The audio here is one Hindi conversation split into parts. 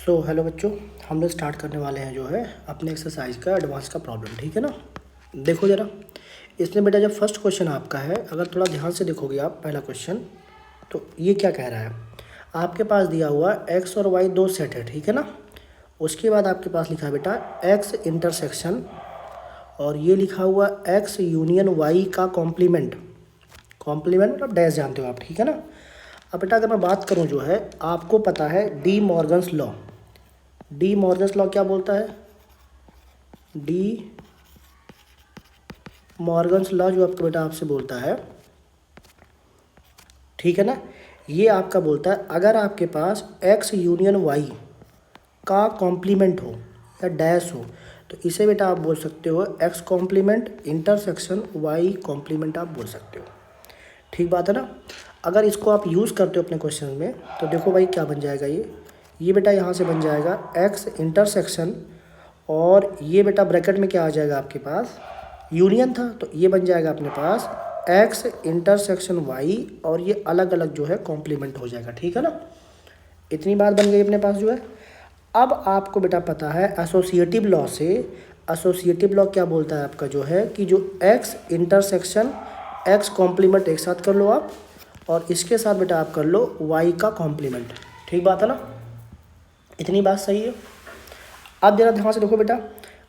हेलो बच्चों, हम लोग स्टार्ट करने वाले हैं जो है अपने एक्सरसाइज का एडवांस का प्रॉब्लम। ठीक है ना। देखो ज़रा, इसमें बेटा जब फर्स्ट क्वेश्चन आपका है, अगर थोड़ा ध्यान से देखोगे आप पहला क्वेश्चन, तो ये क्या कह रहा है। आपके पास दिया हुआ एक्स और वाई दो सेट है, ठीक है ना। उसके बाद आपके पास लिखा है बेटा एक्स इंटरसेक्शन, और ये लिखा हुआ एक्स यूनियन वाई का कॉम्प्लीमेंट। कॉम्प्लीमेंट मतलब डैश जानते हो आप, ठीक है ना। अब बेटा अगर मैं बात करूँ जो है, आपको पता है D Morgan's law. D Morgan's law क्या बोलता है? डी मॉर्गन्स लॉ जो आपका बेटा आपसे बोलता है, ठीक है ना। ये आपका बोलता है अगर आपके पास एक्स यूनियन वाई का कॉम्प्लीमेंट हो या डैश हो, तो इसे बेटा आप बोल सकते हो X complement intersection Y complement आप बोल सकते हो। ठीक बात है ना। अगर इसको आप यूज़ करते हो अपने क्वेश्चन में, तो देखो भाई क्या बन जाएगा। ये बेटा यहाँ से बन जाएगा एक्स इंटरसेक्शन, और ये बेटा ब्रैकेट में क्या आ जाएगा आपके पास, यूनियन था, तो ये बन जाएगा अपने पास एक्स इंटरसेक्शन वाई, और ये अलग अलग जो है कॉम्प्लीमेंट हो जाएगा। ठीक है ना। इतनी बात बन गई अपने पास जो है। अब आपको बेटा पता है एसोसिएटिव लॉ से, एसोसिएटिव लॉ क्या बोलता है आपका जो है कि जो एक्स इंटरसेक्शन एक्स कॉम्प्लीमेंट एक साथ कर लो आप, और इसके साथ बेटा आप कर लो वाई का कॉम्प्लीमेंट। ठीक बात है ना। इतनी बात सही है। अब जरा ध्यान से देखो बेटा,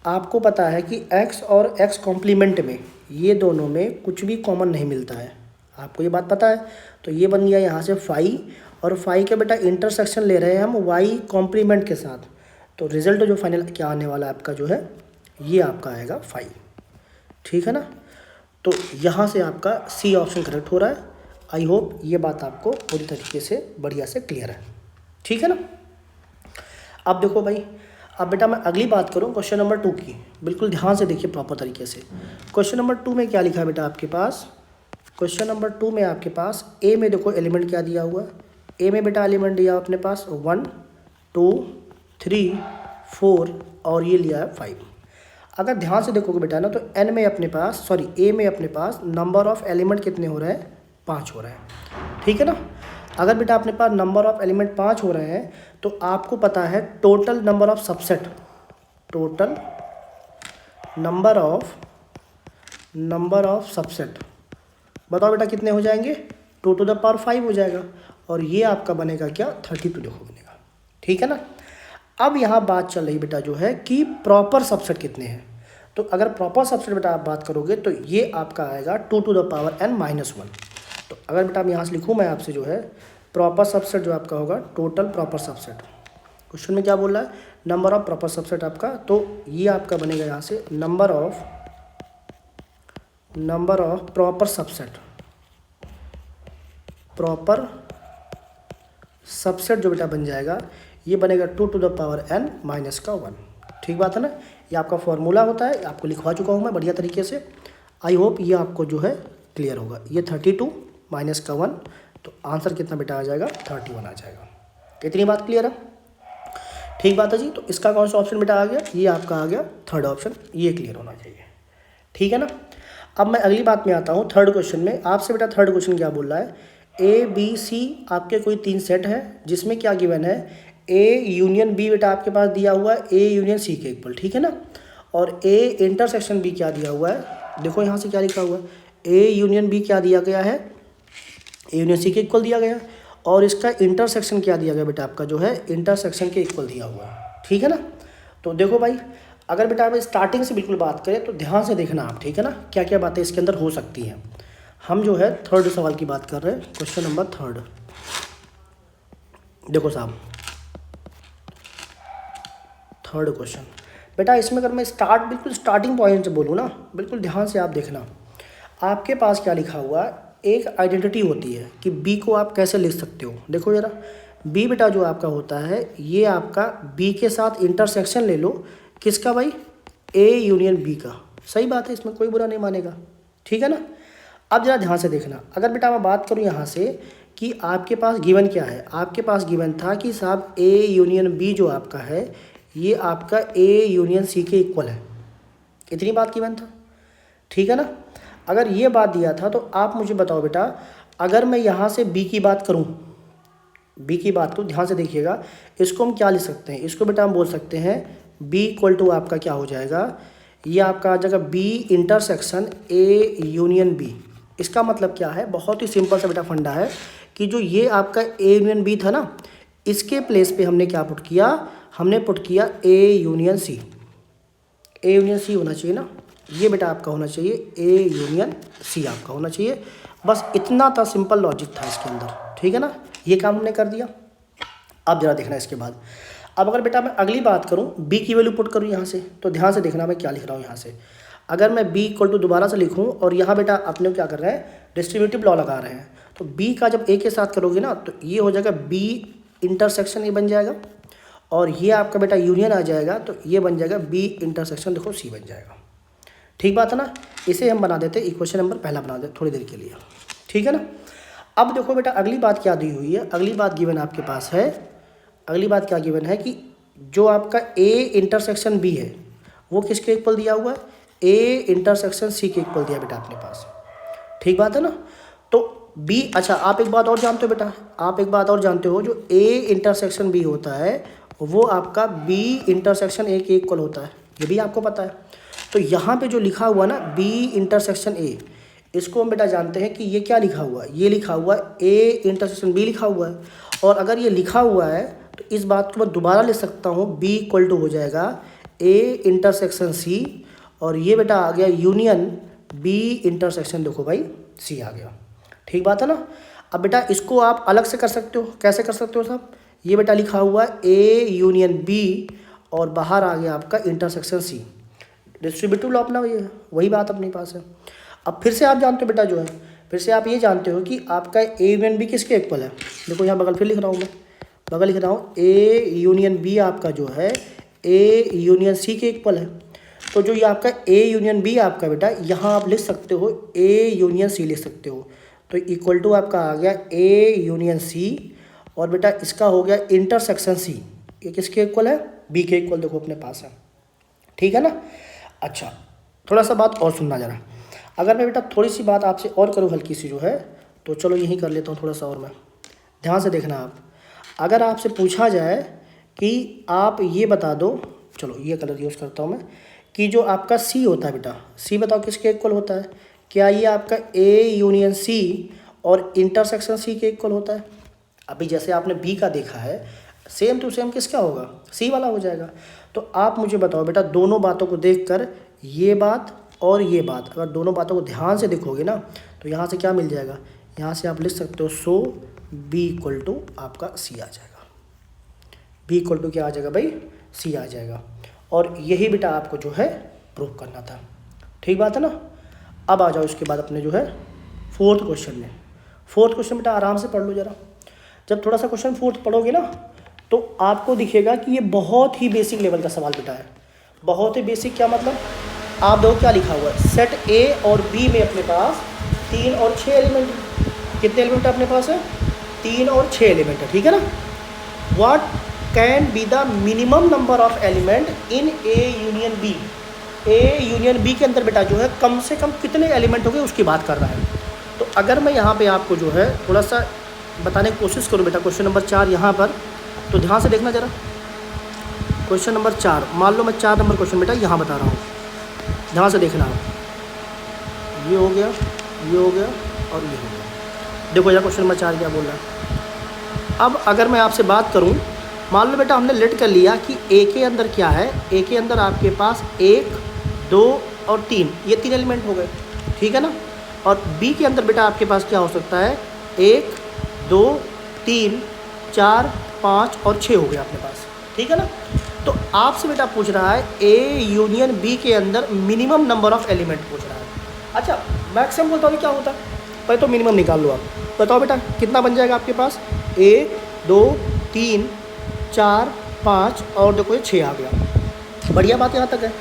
आपको पता है कि x और x कॉम्प्लीमेंट में ये दोनों में कुछ भी कॉमन नहीं मिलता है, आपको ये बात पता है। तो ये बन गया यहाँ से फाई, और फाई के बेटा इंटरसेक्शन ले रहे हैं हम y कॉम्प्लीमेंट के साथ, तो रिजल्ट जो फाइनल क्या आने वाला है आपका जो है, ये आपका आएगा फाई। ठीक है ना। तो यहाँ से आपका सी ऑप्शन करेक्ट हो रहा है। आई होप ये बात आपको पूरी तरीके से बढ़िया से क्लियर है। ठीक है ना। अब देखो भाई, अब बेटा मैं अगली बात करूँ क्वेश्चन नंबर 2 की। बिल्कुल ध्यान से देखिए प्रॉपर तरीके से। क्वेश्चन नंबर 2 में क्या लिखा है बेटा आपके पास। क्वेश्चन नंबर 2 में आपके पास ए में देखो एलिमेंट क्या दिया हुआ है। ए में बेटा एलिमेंट दिया अपने पास 1 2 3 4, और ये लिया है 5। अगर ध्यान से देखोगे बेटा ना, तो एन में अपने पास ए में अपने पास नंबर ऑफ एलिमेंट कितने हो रहे हैं, 5 हो रहे हैं। ठीक है ना। अगर बेटा अपने पास नंबर ऑफ एलिमेंट 5 हो रहे हैं, तो आपको पता है total number of subset, total number of subset बताओ बेटा कितने हो जाएंगे, 2 to the power 5 हो जाएगा, और ये आपका बनेगा क्या, 32 देखो बनेगा। ठीक है ना। अब यहाँ बात चल रही बेटा जो है कि प्रॉपर सबसेट कितने हैं। तो अगर प्रॉपर सबसेट बेटा आप बात करोगे, तो ये आपका आएगा 2 to the power n-1। तो अगर बेटा मैं यहाँ से लिखूँ मैं आपसे जो है, प्रॉपर सबसेट जो आपका होगा टोटल प्रॉपर सबसेट, क्वेश्चन में क्या बोल रहा है, नंबर ऑफ प्रॉपर सबसेट आपका, तो ये आपका बनेगा यहाँ से नंबर ऑफ प्रॉपर सबसेट जो बेटा बन जाएगा, ये बनेगा 2 to the power n-1। ठीक बात है ना। ये आपका फॉर्मूला होता है, आपको लिखवा चुका हूँ मैं बढ़िया तरीके से। आई होप ये आपको जो है क्लियर होगा। ये 32 माइनस का 1, तो आंसर कितना बेटा आ जाएगा, 31 आ जाएगा। इतनी बात क्लियर है। ठीक बात है जी। तो इसका कौन सा ऑप्शन बेटा आ गया, ये आपका आ गया थर्ड ऑप्शन, ये क्लियर होना चाहिए। ठीक है ना। अब मैं अगली बात में आता हूँ, थर्ड क्वेश्चन में आपसे बेटा थर्ड क्वेश्चन क्या बोल रहा है, ए बी सी आपके कोई 3 सेट है, जिसमें क्या गिवन है, ए यूनियन बी बेटा आपके पास दिया हुआ है ए यूनियन सी के इक्वल। ठीक है ना। और ए इंटरसेक्शन बी क्या दिया हुआ है, देखो यहाँ से क्या लिखा हुआ है, ए यूनियन बी क्या दिया गया है, ए यूनियन सी के इक्वल दिया गया, और इसका इंटरसेक्शन क्या दिया गया बेटा आपका जो है, इंटरसेक्शन के इक्वल दिया हुआ है। ठीक है ना। तो देखो भाई, अगर बेटा आप स्टार्टिंग से बिल्कुल बात करें, तो ध्यान से देखना आप। ठीक है ना, क्या क्या बातें इसके अंदर हो सकती हैं। हम जो है थर्ड सवाल की बात कर रहे हैं, क्वेश्चन नंबर 3। देखो साहब, थर्ड क्वेश्चन बेटा, इसमें अगर मैं बिल्कुल स्टार्टिंग पॉइंट से बोलूँ ना, बिल्कुल ध्यान से आप देखना। आपके पास क्या लिखा हुआ है, एक आइडेंटिटी होती है कि बी को आप कैसे लिख सकते हो। देखो जरा, बी बेटा जो आपका होता है, ये आपका बी के साथ इंटरसेक्शन ले लो, किसका भाई, ए यूनियन बी का। सही बात है, इसमें कोई बुरा नहीं मानेगा। ठीक है ना। अब जरा ध्यान से देखना, अगर बेटा मैं बात करूँ यहाँ से कि आपके पास गिवन क्या है, आपके पास गिवन था कि साहब ए यूनियन बी जो आपका है, ये आपका ए यूनियन सी के इक्वल है। इतनी बात गिवन था। ठीक है ना। अगर ये बात दिया था, तो आप मुझे बताओ बेटा, अगर मैं यहाँ से बी की बात करूँ, बी की बात को ध्यान से देखिएगा, इसको हम क्या लिख सकते हैं, इसको बेटा हम बोल सकते हैं बी इक्वल टू आपका क्या हो जाएगा, ये आपका आ जाएगा B intersection A union B. इसका मतलब क्या है, बहुत ही सिंपल सा बेटा फंडा है कि जो ये आपका ए यूनियन बी था ना, इसके प्लेस पे हमने क्या पुट किया, हमने पुट किया A union C. A union C होना चाहिए ना, ये बेटा आपका होना चाहिए ए यूनियन सी आपका होना चाहिए। बस इतना था, सिंपल लॉजिक था इसके अंदर, ठीक है ना। ये काम हमने कर दिया। अब जरा देखना इसके बाद, अब अगर बेटा मैं अगली बात करूं, b की वैल्यू पुट करूं यहाँ से, तो ध्यान से देखना मैं क्या लिख रहा हूँ यहाँ से। अगर मैं b इक्वल टू दोबारा से लिखूं और यहाँ बेटा अपने क्या कर रहे हैं, डिस्ट्रीब्यूटिव लॉ लगा रहे हैं, तो b का जब a के साथ करोगे ना तो ये हो जाएगा b इंटरसेक्शन ए बन जाएगा, और ये आपका बेटा यूनियन आ जाएगा तो ये बन जाएगा b इंटरसेक्शन देखो c बन जाएगा। ठीक बात है ना। इसे हम बना देते इक्वेशन नंबर पहला बना देते थोड़ी देर के लिए, ठीक है ना। अब देखो बेटा अगली बात क्या दी हुई है, अगली बात गिवन आपके पास है, अगली बात क्या गिवन है कि जो आपका a इंटरसेक्शन b है वो किसके इक्वल दिया हुआ है, a इंटरसेक्शन c के इक्वल दिया बेटा अपने पास। ठीक बात है ना। तो b, अच्छा आप एक बात और जानते हो बेटा, आप एक बात और जानते हो, जो a इंटरसेक्शन b होता है वो आपका b इंटरसेक्शन a के इक्वल होता है, ये भी आपको पता है। तो यहाँ पे जो लिखा हुआ ना b इंटरसेक्शन a, इसको हम बेटा जानते हैं कि ये क्या लिखा हुआ है, ये लिखा हुआ है a इंटरसेक्शन b लिखा हुआ है। और अगर ये लिखा हुआ है तो इस बात को मैं दोबारा लिख सकता हूँ, b इक्वल टू हो जाएगा a इंटरसेक्शन c, और ये बेटा आ गया यूनियन b इंटरसेक्शन देखो भाई c आ गया। ठीक बात है ना। अब बेटा इसको आप अलग से कर सकते हो, कैसे कर सकते हो साहब, ये बेटा लिखा हुआ है a यूनियन b और बाहर आ गया आपका इंटरसेक्शन c, डिस्ट्रीब्यूटिव लॉ अपना वही बात अपने पास है। अब फिर से आप जानते हो बेटा जो है, फिर से आप ये जानते हो कि आपका ए यूनियन बी किसके इक्वल है। देखो यहाँ बगल फिर लिख रहा हूँ मैं, बगल लिख रहा हूँ ए यूनियन बी आपका जो है ए यूनियन सी के इक्वल है। तो जो ये आपका ए यूनियन बी आपका बेटा यहाँ आप लिख सकते हो ए यूनियन सी लिख सकते हो, तो इक्वल टू आपका आ गया ए यूनियन सी, और बेटा इसका हो गया इंटरसेक्शन सी, ये किसके इक्वल है, बी के इक्वल देखो अपने पास है। ठीक है ना। अच्छा थोड़ा सा बात और सुनना जरा, अगर मैं बेटा थोड़ी सी बात आपसे और करूँ हल्की सी जो है, तो चलो यही कर लेता हूँ थोड़ा सा और मैं, ध्यान से देखना आप। अगर आपसे पूछा जाए कि आप ये बता दो, चलो ये कलर यूज़ करता हूँ मैं, कि जो आपका सी होता है बेटा, सी बताओ किसके इक्वल होता है, क्या ये आपका ए यूनियन सी और इंटरसेक्शन सी के इक्वल होता है। अभी जैसे आपने बी का देखा है, सेम टू सेम किसका होगा, सी वाला हो जाएगा। तो आप मुझे बताओ बेटा दोनों बातों को देखकर, ये बात और ये बात, अगर दोनों बातों को ध्यान से देखोगे ना तो यहाँ से क्या मिल जाएगा, यहाँ से आप लिख सकते हो सो बी इक्वल टू आपका सी आ जाएगा, बी इक्वल टू क्या आ जाएगा भाई, सी आ जाएगा। और यही बेटा आपको जो है प्रूव करना था। ठीक बात है ना। अब आ जाओ इसके बाद अपने जो है फोर्थ क्वेश्चन में। फोर्थ क्वेश्चन बेटा आराम से पढ़ लो जरा, जब थोड़ा सा क्वेश्चन फोर्थ पढ़ोगे ना तो आपको दिखेगा कि ये बहुत ही बेसिक लेवल का सवाल बेटा है, बहुत ही बेसिक। क्या मतलब, आप देखो क्या लिखा हुआ है, सेट ए और बी में अपने पास 3 और 6 एलिमेंट, कितने एलिमेंट अपने पास है, 3 और 6 एलिमेंट है। ठीक है ना। What can be the minimum number of element in A union B, A union B के अंदर बेटा जो है कम से कम कितने एलिमेंट होंगे उसकी बात कर रहा है। तो अगर मैं यहाँ पे आपको जो है थोड़ा सा बताने की कोशिश करूँ बेटा, क्वेश्चन नंबर 4 यहाँ पर, तो ध्यान से देखना जरा। क्वेश्चन नंबर 4, मान लो मैं 4 नंबर क्वेश्चन बेटा यहाँ बता रहा हूँ, ध्यान से देखना। ये हो गया, ये हो गया और ये हो गया। देखो यार क्वेश्चन नंबर 4 क्या बोल रहा है। अब अगर मैं आपसे बात करूँ, मान लो बेटा हमने लेट कर लिया कि ए के अंदर क्या है, ए के अंदर आपके पास 1, 2 और 3, ये 3 एलिमेंट हो गए। ठीक है ना। और बी के अंदर बेटा आपके पास क्या हो सकता है, 1, 2, 3, 4, 5 और 6 हो गया अपने पास। ठीक है ना। तो आपसे बेटा पूछ रहा है ए यूनियन बी के अंदर मिनिमम नंबर ऑफ एलिमेंट पूछ रहा है। अच्छा मैक्सिमम बोलता हूँ क्या होता है, पहले तो मिनिमम निकाल लो आप, बताओ बेटा कितना बन जाएगा आपके पास, 1, 2, 3, 4, 5 और देखो ये 6 आ गया। बढ़िया बात यहाँ तक है।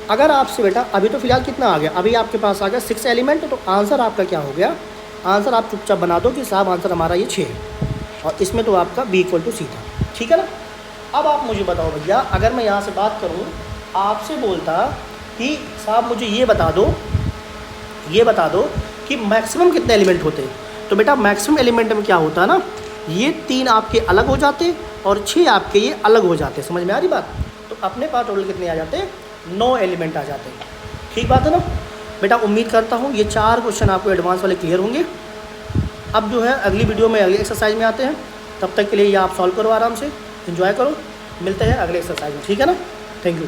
अगर आपसे बेटा अभी तो फिलहाल कितना आ गया, अभी आपके पास आ गया 6 एलिमेंट, तो आंसर आपका क्या हो गया, आंसर आप चुपचाप बना दो कि साहब आंसर हमारा ये 6 है, और इसमें तो आपका बी इक्वल टू सी था। ठीक है ना। अब आप मुझे बताओ भैया, अगर मैं यहाँ से बात करूँ, आपसे बोलता कि साहब मुझे ये बता दो कि मैक्सिमम कितने एलिमेंट होते हैं, तो बेटा मैक्सिमम एलिमेंट में क्या होता है ना, ये 3 आपके अलग हो जाते और 6 आपके ये अलग हो जाते। समझ में आ रही बात? तो अपने पास टोटल कितने आ जाते? 9 एलिमेंट आ जाते हैं। ठीक बात है ना बेटा? उम्मीद करता हूँ ये 4 क्वेश्चन आपको एडवांस वाले क्लियर होंगे। अब जो है अगली वीडियो में अगली एक्सरसाइज में आते हैं। तब तक के लिए ये आप सॉल्व करो, आराम से एंजॉय करो। मिलते हैं अगले एक्सरसाइज में, ठीक है ना? Thank you.